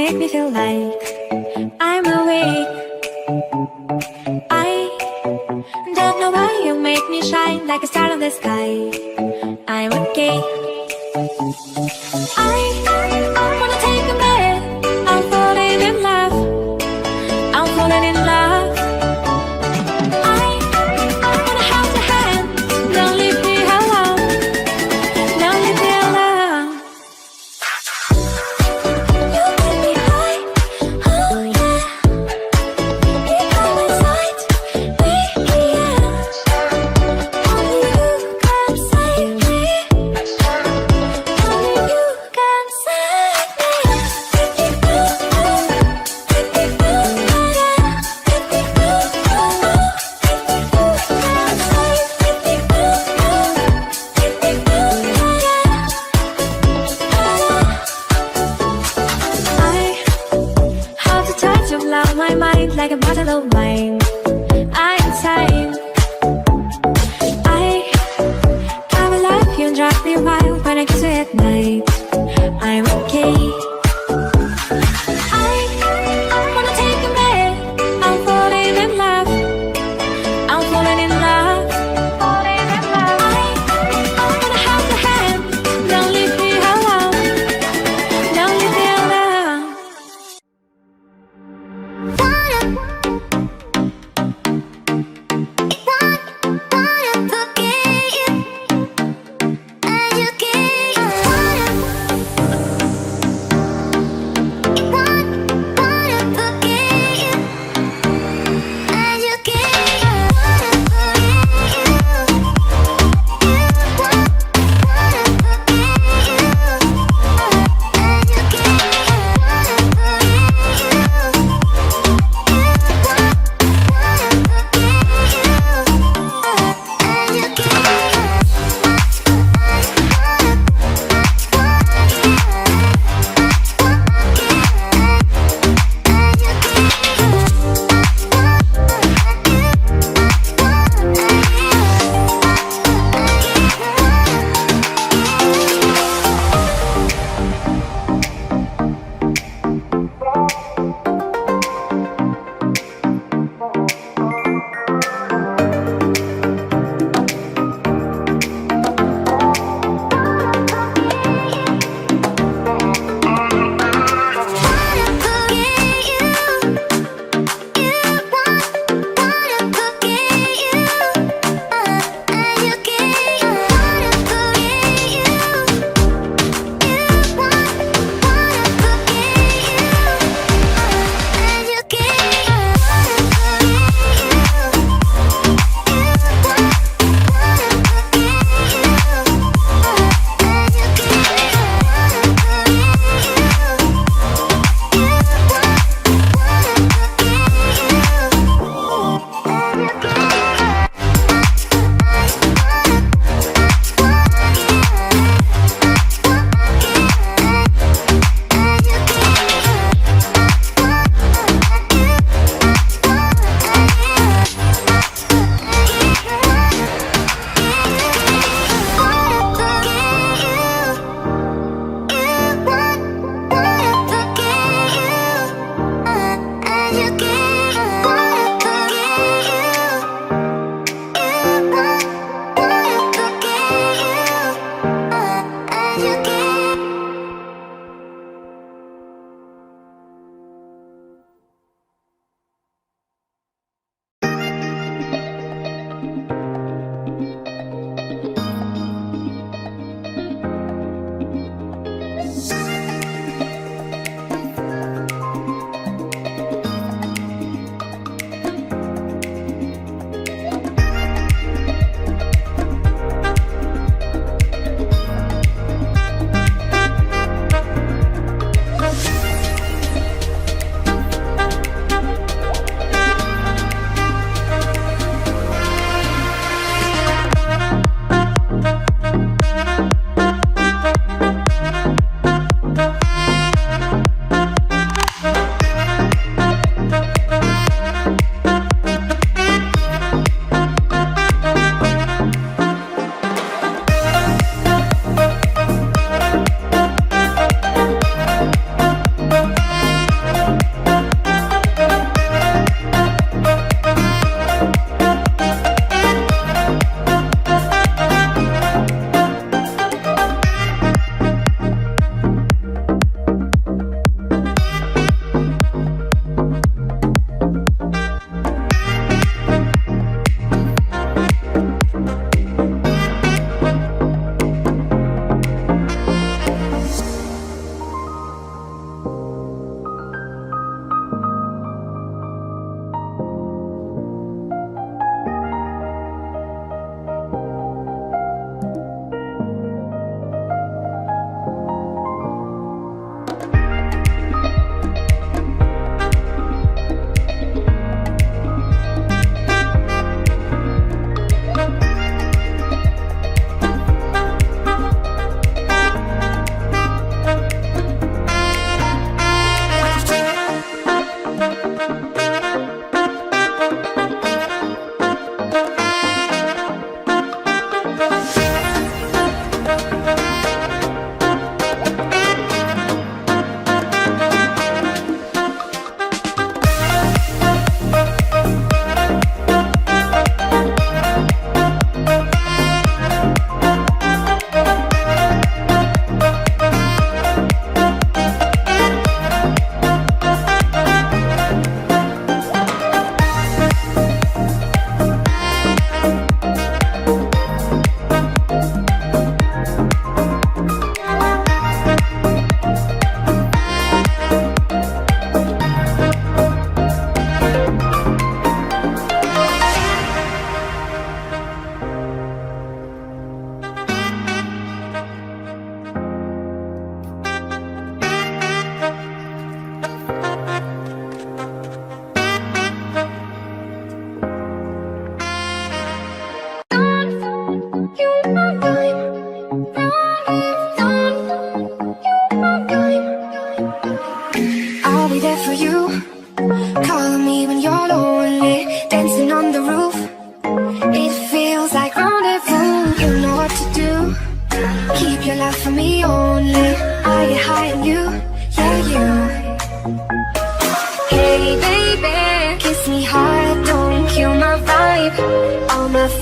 make me feel like I'm awake. I don't know why you make me shine like a star in the sky. I'm okay. I wanna take a breath. I'm falling in love. I'm falling in love. I wanna hold your hand. Don't leave me alone. Don't leave me alone. You make me high. Oh yeah. You got my sight. We only you can save me. Only you can save me. I have the touch of love, my mind like a bottle of wine. I'm time. I can love you and drive me wild when I kiss you at night. I'm okay. I wanna take a breath. I'm falling in love. I'm falling in love. Falling in love. I wanna hold your hand. Don't leave me alone. Don't leave me alone.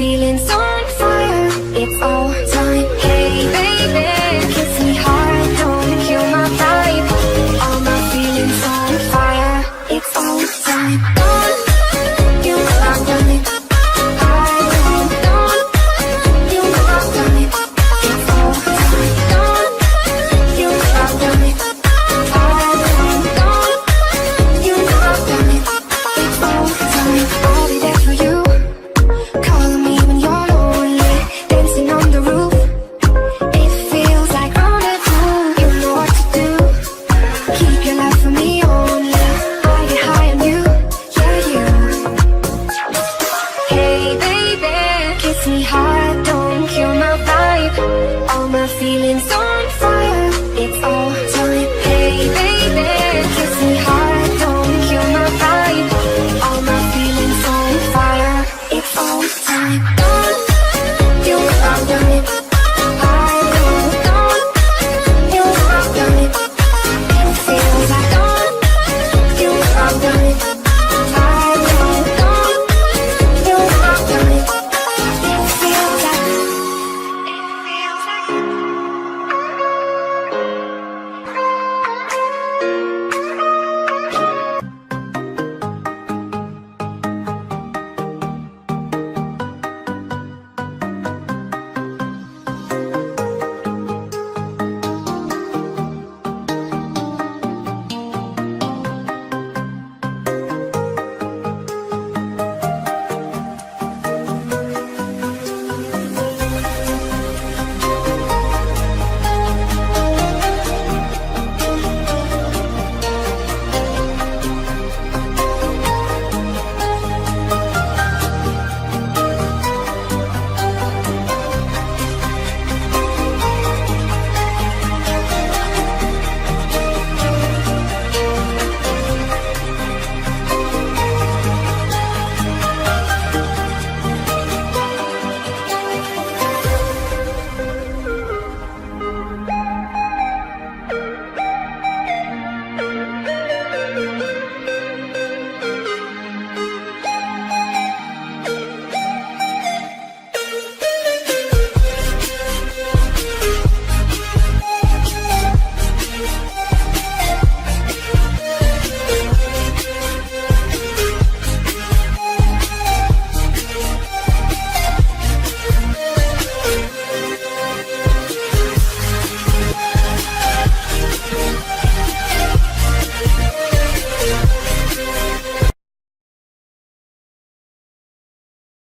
feeling so